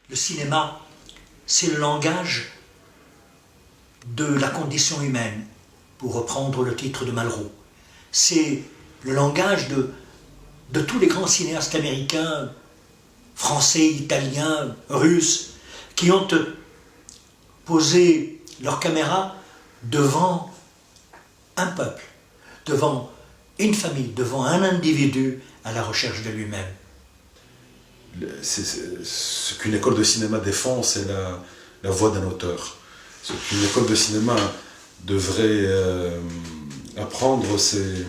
Le cinéma, c'est le langage de la condition humaine, pour reprendre le titre de Malraux. C'est le langage de tous les grands cinéastes américains, français, italiens, russes, qui ont posé leur caméra devant un peuple, devant une famille, devant un individu à la recherche de lui-même. Ce qu'une école de cinéma défend, c'est la voix d'un auteur. Ce qu'une école de cinéma devrait apprendre, c'est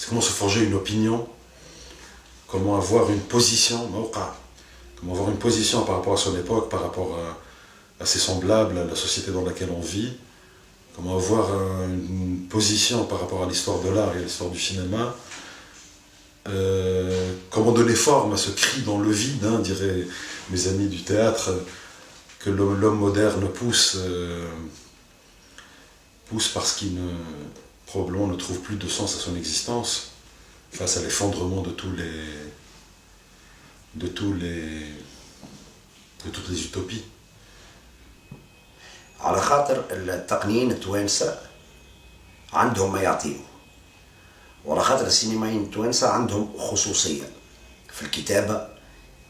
comment se forger une opinion, comment avoir une position, comment avoir une position par rapport à son époque, par rapport à ses semblables, à la société dans laquelle on vit, comment avoir une position par rapport à l'histoire de l'art et à l'histoire du cinéma, comment donner forme à ce cri dans le vide, diraient mes amis du théâtre, que l'homme moderne pousse parce qu'il probablement ne trouve plus de sens à son existence face à l'effondrement de toutes les utopies. على خاطر التقنيين التوانسة عندهم ما يعطيوا، وعلى خاطر السينمائيين التوانسة عندهم خصوصية في الكتابة،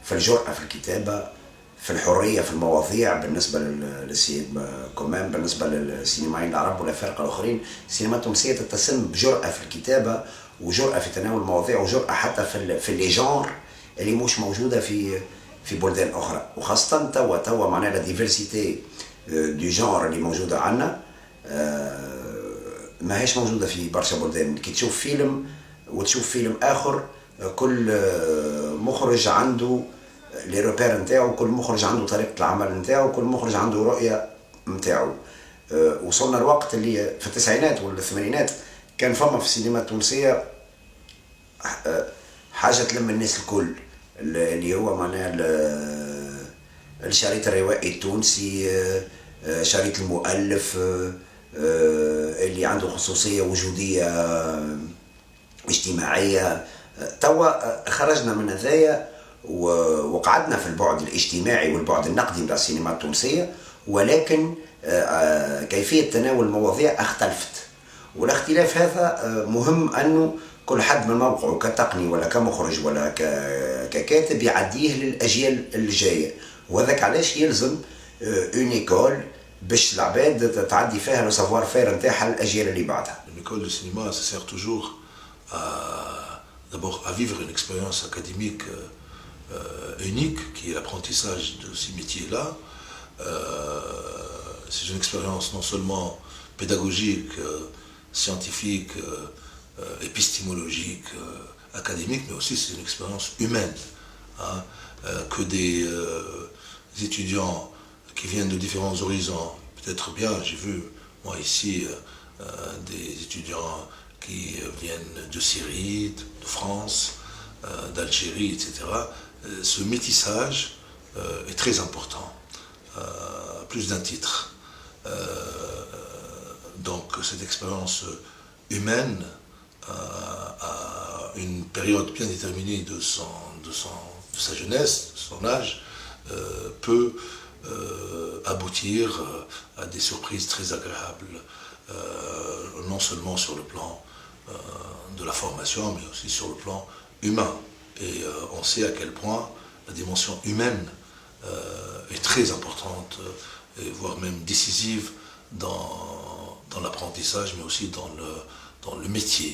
في الجرأة في الكتابة، في الحرية في المواضيع بالنسبة للسينما كمان، بالنسبة للسينمائيين العرب والأفارقة الآخرين. السينما التونسية تتسم بجرأة في الكتابة وجرأة في تناول المواضيع وجرأة حتى في لي جانر اللي مش موجودة في بلدان أخرى، وخاصة توا معناها لا ديفيرسيتي دو جانر اللي موجودة عندنا ماهيش موجودة في برشا بلدان. كي تشوف فيلم وتشوف فيلم آخر، كل مخرج عنده لي روبير نتاعو، كل مخرج عنده طريقة العمل نتاعو، كل مخرج عنده رؤية نتاعو. وصلنا الوقت اللي في التسعينات والثمانينات كان فما في السينما التونسية حاجة تلم الناس الكل، اللي هو معناها الشريط الروائي التونسي، شريط المؤلف اللي عنده خصوصية وجودية اجتماعية. توا خرجنا من هذايا وقعدنا في البعد الاجتماعي والبعد النقدي من السينما التونسية، ولكن كيفية تناول المواضيع اختلفت، والاختلاف هذا مهم أنه كل حد من موقعه كتقني ولا كمخرج ولا ككاتب يعديه للأجيال الجاية. وهذاك علاش يلزم اون ايكول باش العباد تعدي فيها لو سافوار فير نتاعها للأجيال اللي بعدها. L'école de cinéma, ça sert toujours d'abord à vivre une expérience académique unique, qui est l'apprentissage de ces métiers-là. C'est une expérience non seulement pédagogique, scientifique, épistémologique, académique, mais aussi c'est une expérience humaine. Que des étudiants qui viennent de différents horizons, peut-être bien, j'ai vu moi ici des étudiants qui viennent de Syrie, de France, d'Algérie, etc. Ce métissage est très important, plus d'un titre. Donc cette expérience humaine à une période bien déterminée de sa jeunesse, de son âge, peut aboutir à des surprises très agréables, non seulement sur le plan de la formation, mais aussi sur le plan humain. Et on sait à quel point la dimension humaine est très importante, et voire même décisive dans l'apprentissage, mais aussi dans le métier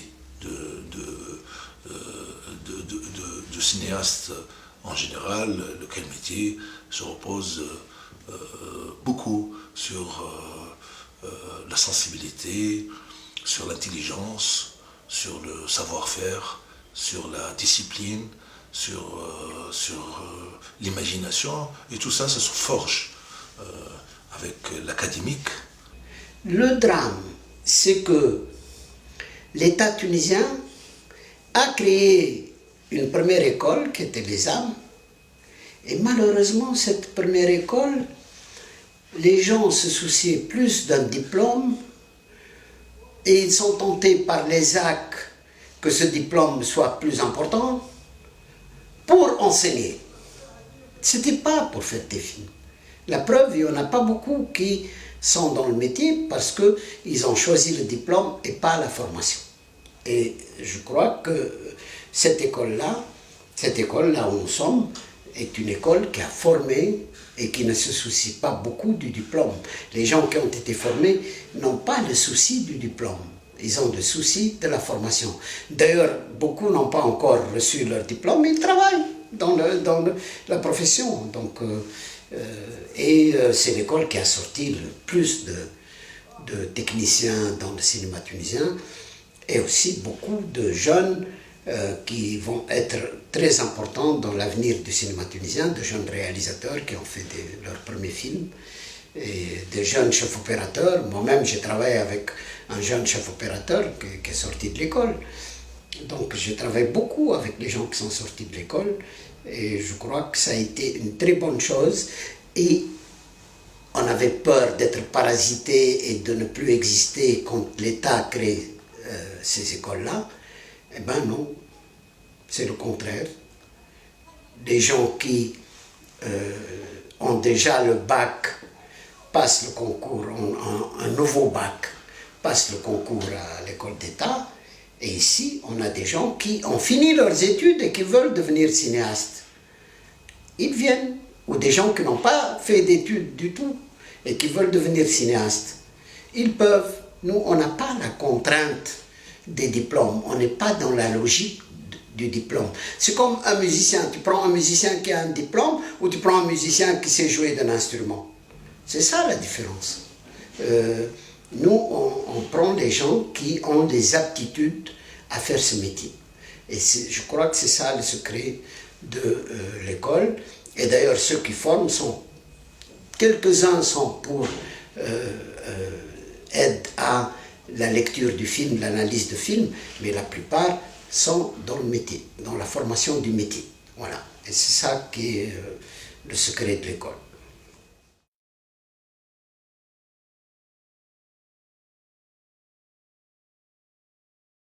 de cinéaste en général, lequel métier se repose beaucoup sur la sensibilité, sur l'intelligence, sur le savoir-faire, sur la discipline, sur l'imagination, et tout ça, ça se forge avec l'académique. Le drame, c'est que l'État tunisien a créé une première école qui était les âmes, et malheureusement cette première école, les gens se souciaient plus d'un diplôme et ils sont tentés par les ZAC que ce diplôme soit plus important pour enseigner. C'était pas pour faire des films. La preuve, il n'y en a pas beaucoup qui sont dans le métier parce qu'ils ont choisi le diplôme et pas la formation. Et je crois que cette école-là où nous sommes, est une école qui a formé et qui ne se soucie pas beaucoup du diplôme. Les gens qui ont été formés n'ont pas le souci du diplôme. Ils ont le souci de la formation. D'ailleurs, beaucoup n'ont pas encore reçu leur diplôme, mais ils travaillent dans la profession. Donc, c'est l'école qui a sorti le plus de techniciens dans le cinéma tunisien et aussi beaucoup de jeunes qui vont être très importants dans l'avenir du cinéma tunisien, de jeunes réalisateurs qui ont fait leurs premiers films, et des jeunes chefs opérateurs. Moi-même, j'ai travaillé avec un jeune chef opérateur qui est sorti de l'école. Donc, j'ai travaillé beaucoup avec les gens qui sont sortis de l'école, et je crois que ça a été une très bonne chose. Et on avait peur d'être parasité et de ne plus exister quand l'État crée ces écoles-là. Eh bien non, c'est le contraire. Les gens qui ont déjà le bac passent le concours, un nouveau bac, passent le concours à l'école d'État. Et ici, on a des gens qui ont fini leurs études et qui veulent devenir cinéastes. Ils viennent. Ou des gens qui n'ont pas fait d'études du tout et qui veulent devenir cinéastes. Ils peuvent. Nous, on n'a pas la contrainte des diplômes. On n'est pas dans la logique du diplôme. C'est comme un musicien. Tu prends un musicien qui a un diplôme ou tu prends un musicien qui sait jouer d'un instrument. C'est ça la différence. Nous, on prend les gens qui ont des aptitudes à faire ce métier. Et je crois que c'est ça le secret de l'école. Et d'ailleurs, ceux qui forment quelques-uns sont pour aide à la lecture du film, l'analyse de film, mais la plupart sont dans le métier, dans la formation du métier. Voilà. Et c'est ça qui est le secret de l'école.